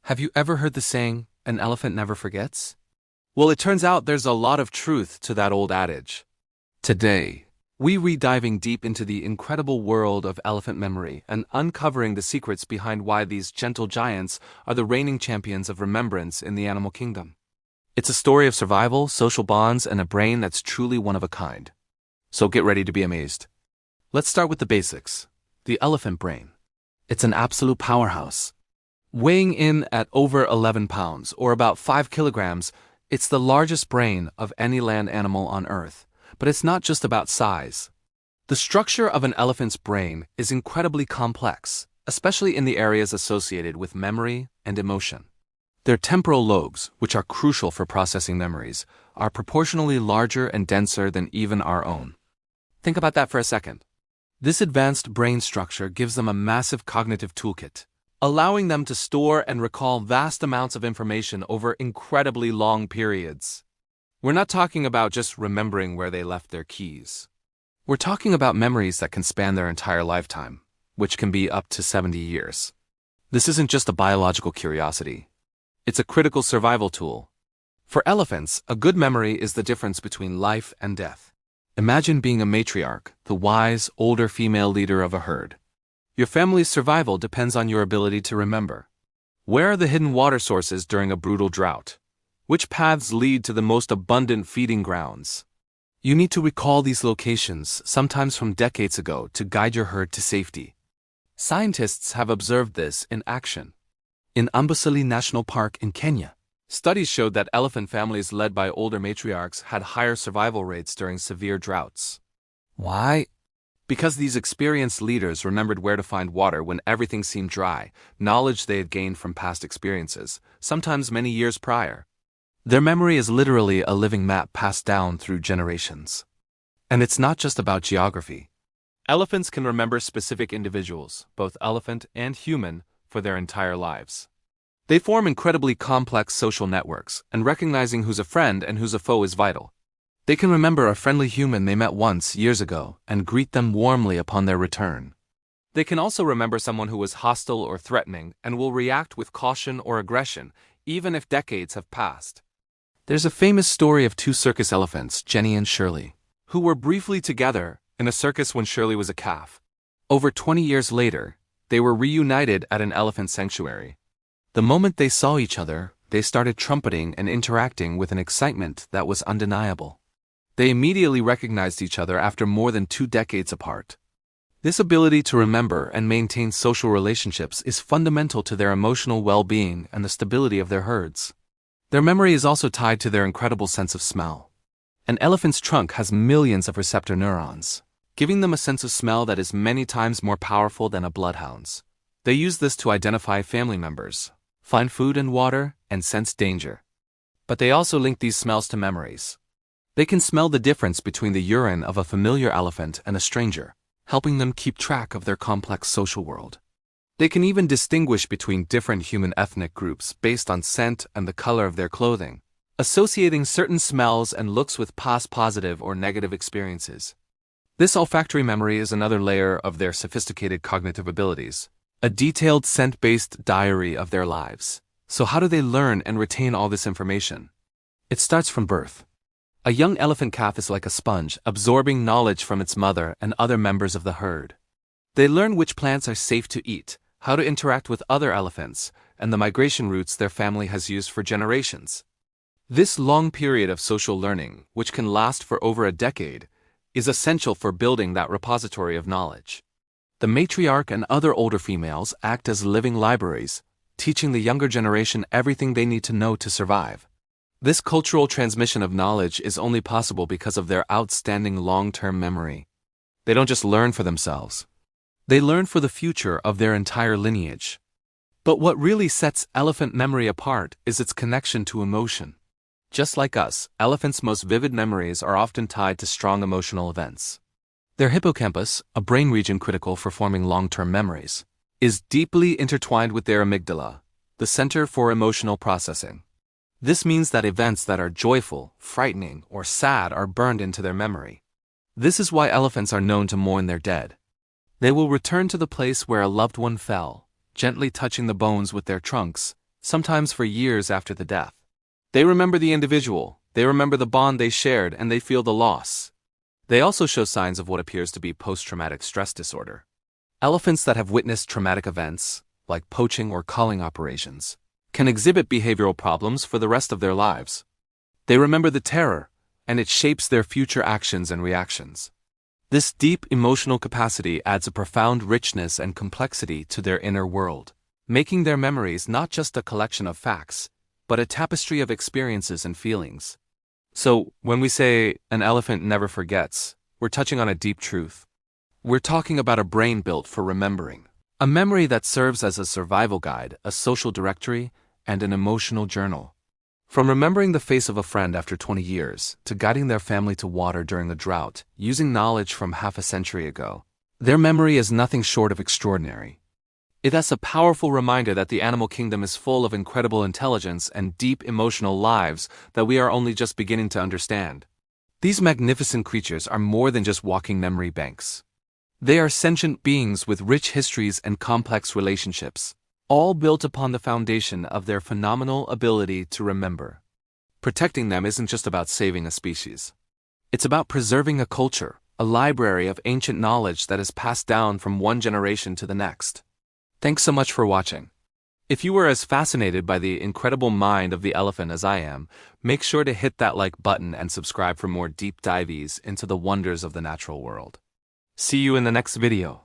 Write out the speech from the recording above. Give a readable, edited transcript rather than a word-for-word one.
Have you ever heard the saying, an elephant never forgets? Well, it turns out there's a lot of truth to that old adage. Today, we diving deep into the incredible world of elephant memory and uncovering the secrets behind why these gentle giants are the reigning champions of remembrance in the animal kingdom. It's a story of survival, social bonds, and a brain that's truly one of a kind. So get ready to be amazed. Let's start with the basics. The elephant brain. It's an absolute powerhouse. Weighing in at over 11 pounds, or about 5 kilograms, it's the largest brain of any land animal on Earth. But it's not just about size. The structure of an elephant's brain is incredibly complex, especially in the areas associated with memory and emotion. Their temporal lobes, which are crucial for processing memories, are proportionally larger and denser than even our own. Think about that for a second. This advanced brain structure gives them a massive cognitive toolkit, allowing them to store and recall vast amounts of information over incredibly long periods. We're not talking about just remembering where they left their keys. We're talking about memories that can span their entire lifetime, which can be up to 70 years. This isn't just a biological curiosity. It's a critical survival tool. For elephants, a good memory is the difference between life and death. Imagine being a matriarch, the wise, older female leader of a herd. Your family's survival depends on your ability to remember. Where are the hidden water sources during a brutal drought? Which paths lead to the most abundant feeding grounds? You need to recall these locations, sometimes from decades ago, to guide your herd to safety. Scientists have observed this in action. In Amboseli National Park in Kenya, studies showed that elephant families led by older matriarchs had higher survival rates during severe droughts. Why? Because these experienced leaders remembered where to find water when everything seemed dry, knowledge they had gained from past experiences, sometimes many years prior. Their memory is literally a living map passed down through generations. And it's not just about geography. Elephants can remember specific individuals, both elephant and human, for their entire lives. They form incredibly complex social networks, and recognizing who's a friend and who's a foe is vital. They can remember a friendly human they met once years ago and greet them warmly upon their return. They can also remember someone who was hostile or threatening and will react with caution or aggression, even if decades have passed. There's a famous story of two circus elephants, Jenny and Shirley, who were briefly together in a circus when Shirley was a calf. Over 20 years later, they were reunited at an elephant sanctuary. The moment they saw each other, they started trumpeting and interacting with an excitement that was undeniable. They immediately recognized each other after more than 2 decades apart. This ability to remember and maintain social relationships is fundamental to their emotional well-being and the stability of their herds. Their memory is also tied to their incredible sense of smell. An elephant's trunk has millions of receptor neurons, giving them a sense of smell that is many times more powerful than a bloodhound's. They use this to identify family members, find food and water, and sense danger. But they also link these smells to memories. They can smell the difference between the urine of a familiar elephant and a stranger, helping them keep track of their complex social world. They can even distinguish between different human ethnic groups based on scent and the color of their clothing, associating certain smells and looks with past positive or negative experiences. This olfactory memory is another layer of their sophisticated cognitive abilities, a detailed scent-based diary of their lives. So how do they learn and retain all this information? It starts from birth. A young elephant calf is like a sponge, absorbing knowledge from its mother and other members of the herd. They learn which plants are safe to eat, how to interact with other elephants, and the migration routes their family has used for generations. This long period of social learning, which can last for over a decade, is essential for building that repository of knowledge. The matriarch and other older females act as living libraries, teaching the younger generation everything they need to know to survive. This cultural transmission of knowledge is only possible because of their outstanding long-term memory. They don't just learn for themselves. They learn for the future of their entire lineage. But what really sets elephant memory apart is its connection to emotion. Just like us, elephants' most vivid memories are often tied to strong emotional events. Their hippocampus, a brain region critical for forming long-term memories, is deeply intertwined with their amygdala, the center for emotional processing. This means that events that are joyful, frightening, or sad are burned into their memory. This is why elephants are known to mourn their dead. They will return to the place where a loved one fell, gently touching the bones with their trunks, sometimes for years after the death. They remember the individual, they remember the bond they shared, and they feel the loss. They also show signs of what appears to be post-traumatic stress disorder. Elephants that have witnessed traumatic events, like poaching or culling operations, can exhibit behavioral problems for the rest of their lives. They remember the terror, and it shapes their future actions and reactions. This deep emotional capacity adds a profound richness and complexity to their inner world, making their memories not just a collection of facts, but a tapestry of experiences and feelings. So, when we say an elephant never forgets, we're touching on a deep truth. We're talking about a brain built for remembering, a memory that serves as a survival guide, a social directory, and an emotional journal. From remembering the face of a friend after 20 years, to guiding their family to water during a drought, using knowledge from half a century ago, their memory is nothing short of extraordinary. It is a powerful reminder that the animal kingdom is full of incredible intelligence and deep emotional lives that we are only just beginning to understand. These magnificent creatures are more than just walking memory banks. They are sentient beings with rich histories and complex relationships, all built upon the foundation of their phenomenal ability to remember. Protecting them isn't just about saving a species. It's about preserving a culture, a library of ancient knowledge that is passed down from one generation to the next. Thanks so much for watching. If you were as fascinated by the incredible mind of the elephant as I am, make sure to hit that like button and subscribe for more deep dives into the wonders of the natural world. See you in the next video.